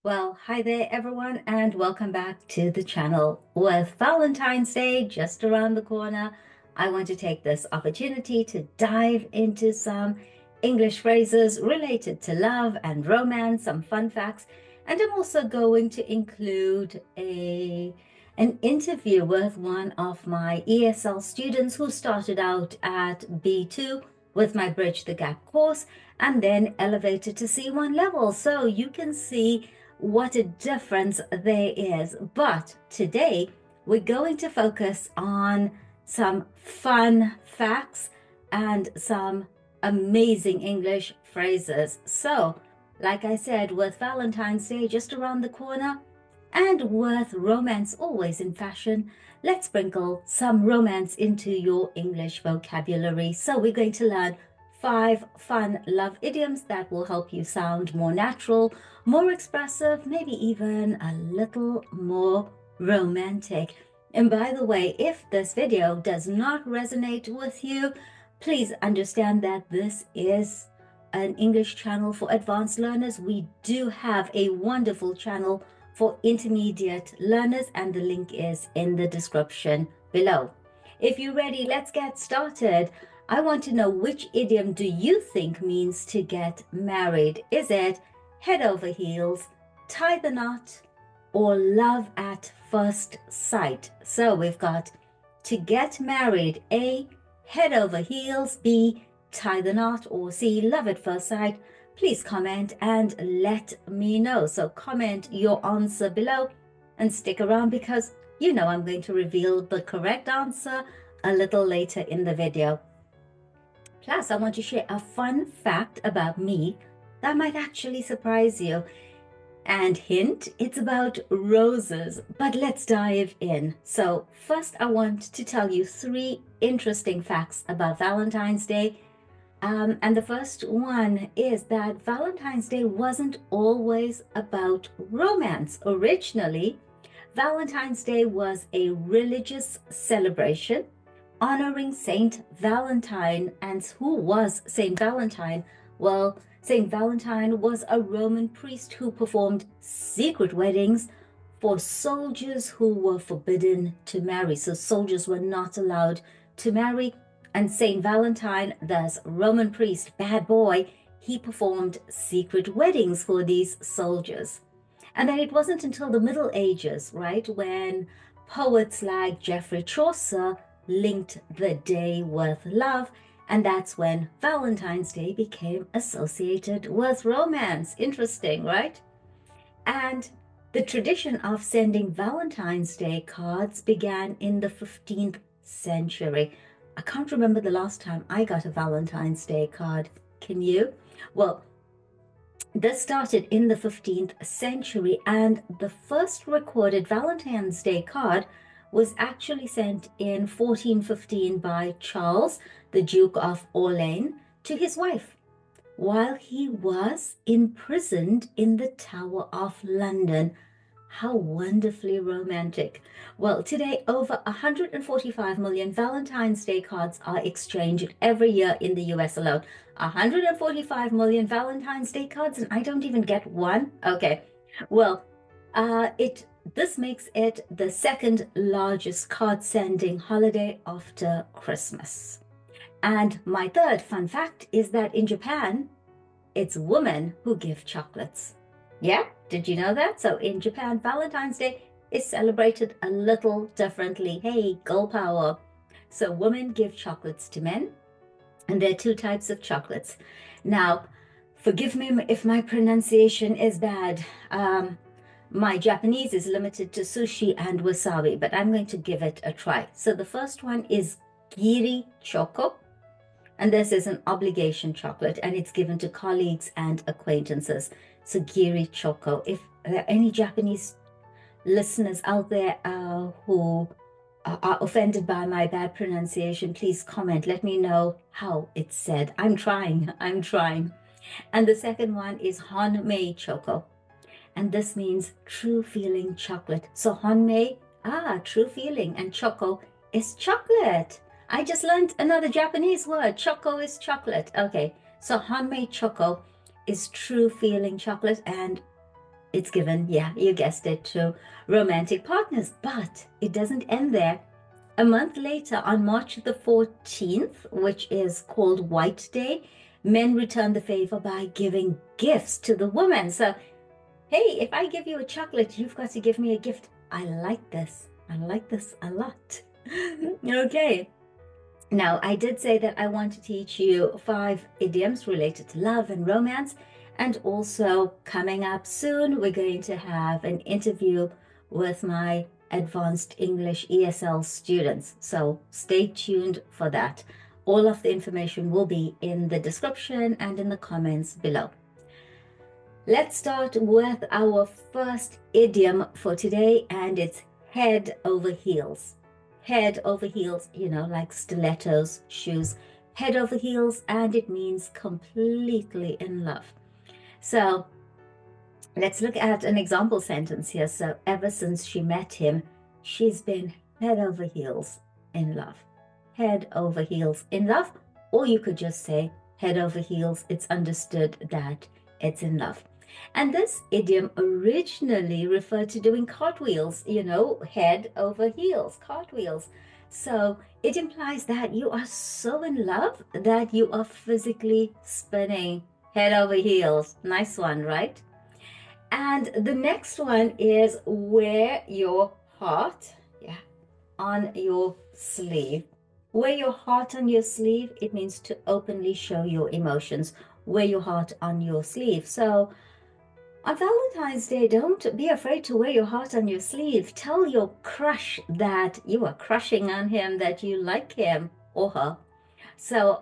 Well, hi there, everyone, and welcome back to the channel. With Valentine's Day just around the corner, I want to take this opportunity to dive into some English phrases related to love and romance, some fun facts, and I'm also going to include an interview with one of my ESL students who started out at B2 with my Bridge the Gap course and then elevated to C1 level. So you can see what a difference there is. But today we're going to focus on some fun facts and some amazing English phrases. So, like I said, with Valentine's Day just around the corner and with romance always in fashion, let's sprinkle some romance into your English vocabulary. So, we're going to learn 5 fun love idioms that will help you sound more natural, more expressive, maybe even a little more romantic. And by the way, if this video does not resonate with you, please understand that this is an English channel for advanced learners. We do have a wonderful channel for intermediate learners, and the link is in the description below. If you're ready, let's get started. I want to know, which idiom do you think means to get married? Is it head over heels, tie the knot, or love at first sight? So we've got to get married, A, head over heels, B, tie the knot, or C, love at first sight. Please comment and let me know. So comment your answer below and stick around, because you know I'm going to reveal the correct answer a little later in the video. Plus, I want to share a fun fact about me that might actually surprise you. And hint, it's about roses, but let's dive in. So first, I want to tell you 3 interesting facts about Valentine's Day. And the first one is that Valentine's Day wasn't always about romance. Originally, Valentine's Day was a religious celebration honoring Saint Valentine. And who was Saint Valentine? Well, Saint Valentine was a Roman priest who performed secret weddings for soldiers who were forbidden to marry. So soldiers were not allowed to marry. And Saint Valentine, this Roman priest, bad boy, he performed secret weddings for these soldiers. And then it wasn't until the Middle Ages, right, when poets like Geoffrey Chaucer linked the day with love, and that's when Valentine's Day became associated with romance. Interesting, right? And the tradition of sending Valentine's Day cards began in the 15th century. I can't remember the last time I got a Valentine's Day card. Can you? Well, this started in the 15th century, and the first recorded Valentine's Day card was actually sent in 1415 by Charles, the Duke of Orleans, to his wife while he was imprisoned in the Tower of London. How wonderfully romantic. Well, today, over 145 million Valentine's Day cards are exchanged every year in the US alone. 145 million Valentine's Day cards, and I don't even get one? Okay. Well, this makes it the second largest card sending holiday after Christmas. And my third fun fact is that in Japan, it's women who give chocolates. Yeah, did you know that? So in Japan, Valentine's Day is celebrated a little differently. Hey, girl power. So women give chocolates to men, and there are 2 types of chocolates. Now, forgive me if my pronunciation is bad. My Japanese is limited to sushi and wasabi, but I'm going to give it a try. So the first one is giri choco. And this is an obligation chocolate, and it's given to colleagues and acquaintances. So giri choco. If there are any Japanese listeners out there who are offended by my bad pronunciation, please comment. Let me know how it's said. I'm trying. I'm trying. And the second one is honmei choco. And this means true feeling chocolate. So honmei, true feeling, and choco is chocolate. I just learned another Japanese word. Choco is chocolate. Okay, so honmei choco is true feeling chocolate, and It's given, yeah, you guessed it, to romantic partners. But it doesn't end there. A month later, on March the 14th, which is called White Day, men return the favor by giving gifts to the woman. So, hey, if I give you a chocolate, you've got to give me a gift. I like this. I like this a lot. Okay. Now, I did say that I want to teach you 5 idioms related to love and romance. And also, coming up soon, we're going to have an interview with my advanced English ESL students. So stay tuned for that. All of the information will be in the description and in the comments below. Let's start with our first idiom for today, and it's head over heels. Head over heels, you know, like stilettos, shoes, head over heels, and it means completely in love. So let's look at an example sentence here. So ever since she met him, she's been head over heels in love. Head over heels in love, or you could just say head over heels. It's understood that it's in love. And this idiom originally referred to doing cartwheels, you know, head over heels, cartwheels. So it implies that you are so in love that you are physically spinning head over heels. Nice one, right? And the next one is wear your heart, yeah, on your sleeve. Wear your heart on your sleeve, it means to openly show your emotions. Wear your heart on your sleeve. So on Valentine's Day, don't be afraid to wear your heart on your sleeve. Tell your crush that you are crushing on him, that you like him or her. So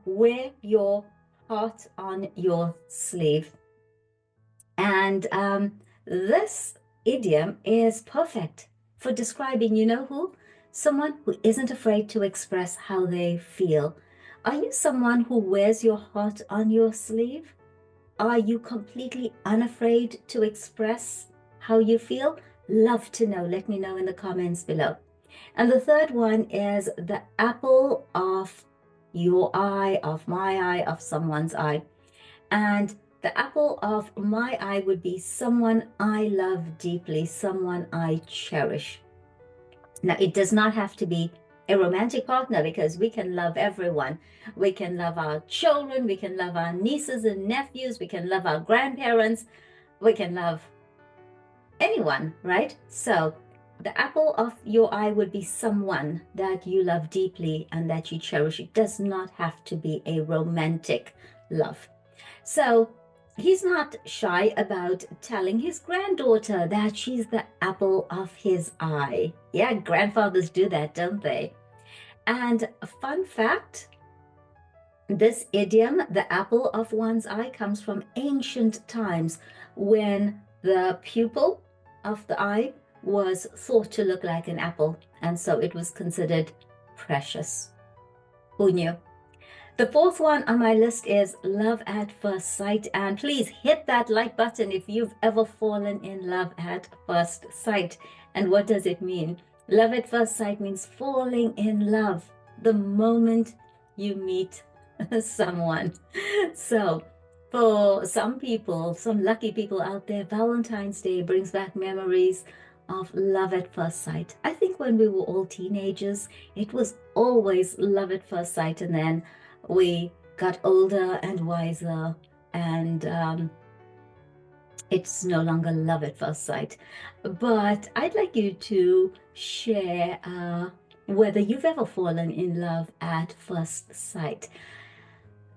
wear your heart on your sleeve. And this idiom is perfect for describing, you know who? Someone who isn't afraid to express how they feel. Are you someone who wears your heart on your sleeve? Are you completely unafraid to express how you feel? Love to know. Let me know in the comments below. And the third one is the apple of your eye, of my eye, of someone's eye. And the apple of my eye would be someone I love deeply, someone I cherish. Now, it does not have to be a romantic partner, because we can love everyone. We can love our children, we can love our nieces and nephews, we can love our grandparents, we can love anyone, right? So the apple of your eye would be someone that you love deeply and that you cherish. It does not have to be a romantic love. So he's not shy about telling his granddaughter that she's the apple of his eye. Yeah, grandfathers do that, don't they? And a fun fact, this idiom, the apple of one's eye, comes from ancient times when the pupil of the eye was thought to look like an apple, and so it was considered precious. Who knew? The fourth one on my list is love at first sight. And please hit that like button if you've ever fallen in love at first sight. And what does it mean? Love at first sight means falling in love the moment you meet someone. So for some people, some lucky people out there, Valentine's Day brings back memories of love at first sight. I think when we were all teenagers, it was always love at first sight, and then we got older and wiser, and it's no longer love at first sight. But I'd like you to share whether you've ever fallen in love at first sight.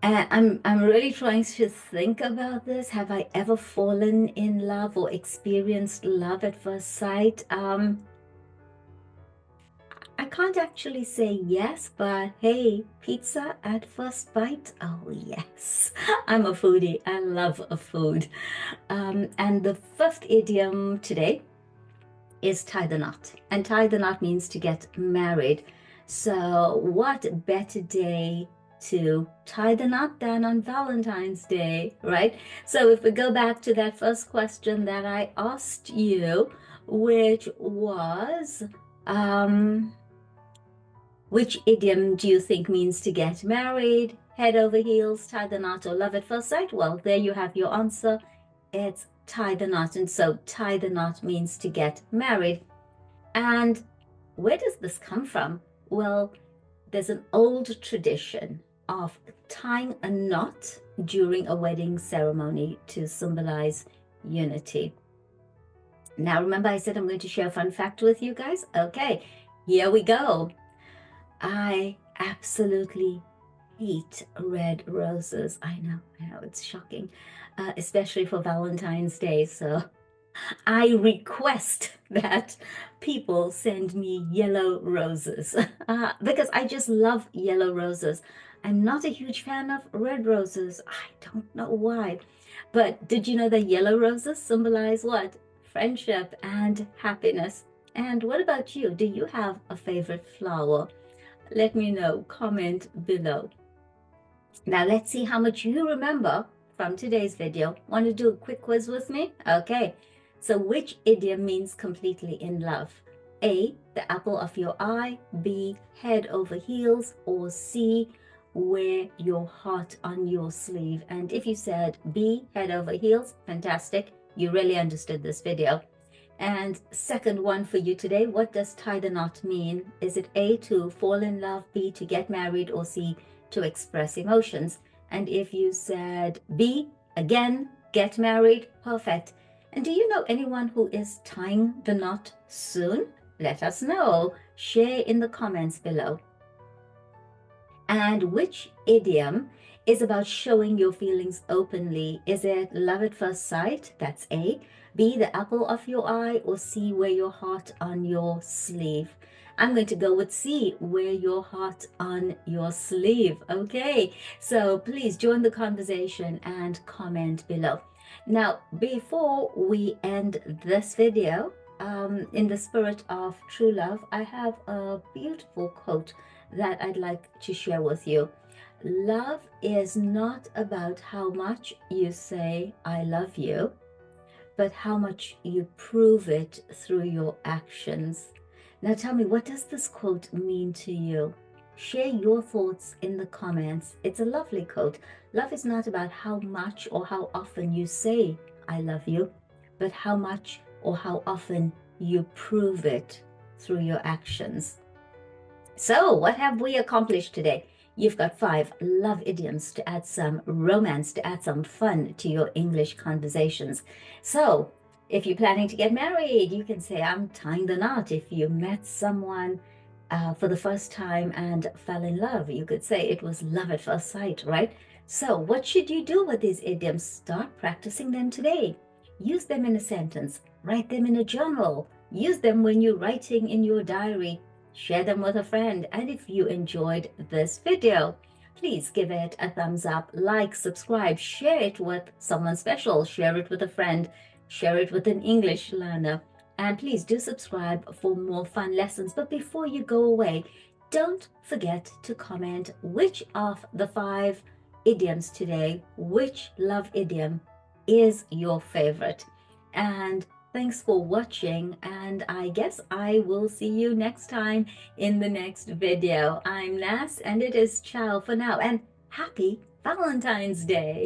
And I'm really trying to think about this. Have I ever fallen in love or experienced love at first sight? I can't actually say yes, but hey, pizza at first bite? Oh, yes. I'm a foodie. I love a food. And the fifth idiom today is tie the knot. And tie the knot means to get married. So what better day to tie the knot than on Valentine's Day, right? So if we go back to that first question that I asked you, which was, which idiom do you think means to get married, head over heels, tie the knot, or love at first sight? Well, there you have your answer. It's tie the knot. And so tie the knot means to get married. And where does this come from? Well, there's an old tradition of tying a knot during a wedding ceremony to symbolize unity. Now, remember I said I'm going to share a fun fact with you guys? Okay, here we go. I absolutely hate red roses. I know, it's shocking, especially for Valentine's Day. So I request that people send me yellow roses because I just love yellow roses. I'm not a huge fan of red roses. I don't know why. But did you know that yellow roses symbolize what? Friendship and happiness. And what about you? Do you have a favorite flower? Let me know. Comment below. Now let's see how much you remember from today's video. Want to do a quick quiz with me? Okay. So which idiom means completely in love? A, the apple of your eye. B, head over heels. Or C, wear your heart on your sleeve. And if you said B, head over heels, fantastic. You really understood this video. And second one for you today, what does tie the knot mean? Is it A, to fall in love, B, to get married, or C, to express emotions? And if you said B, again, get married, perfect. And do you know anyone who is tying the knot soon? Let us know. Share in the comments below. And which idiom is about showing your feelings openly? Is it love at first sight? That's A. B, the apple of your eye. Or C, wear your heart on your sleeve? I'm going to go with C, wear your heart on your sleeve. Okay, so please join the conversation and comment below. Now, before we end this video, in the spirit of true love, I have a beautiful quote that I'd like to share with you. Love is not about how much you say I love you, but how much you prove it through your actions. Now tell me, what does this quote mean to you? Share your thoughts in the comments. It's a lovely quote. Love is not about how much or how often you say I love you, but how much or how often you prove it through your actions. So what have we accomplished today? You've got 5 love idioms to add some romance, to add some fun to your English conversations. So if you're planning to get married, you can say, I'm tying the knot. If you met someone for the first time and fell in love, you could say it was love at first sight, right? So what should you do with these idioms? Start practicing them today. Use them in a sentence. Write them in a journal. Use them when you're writing in your diary. Share them with a friend. And if you enjoyed this video, please give it a thumbs up, like, subscribe, share it with someone special, share it with a friend, share it with an English learner. And please do subscribe for more fun lessons. But before you go away, don't forget to comment which of the 5 idioms today, which love idiom is your favorite. And thanks for watching, and I guess I will see you next time in the next video. I'm Nas, and it is ciao for now, and happy Valentine's Day.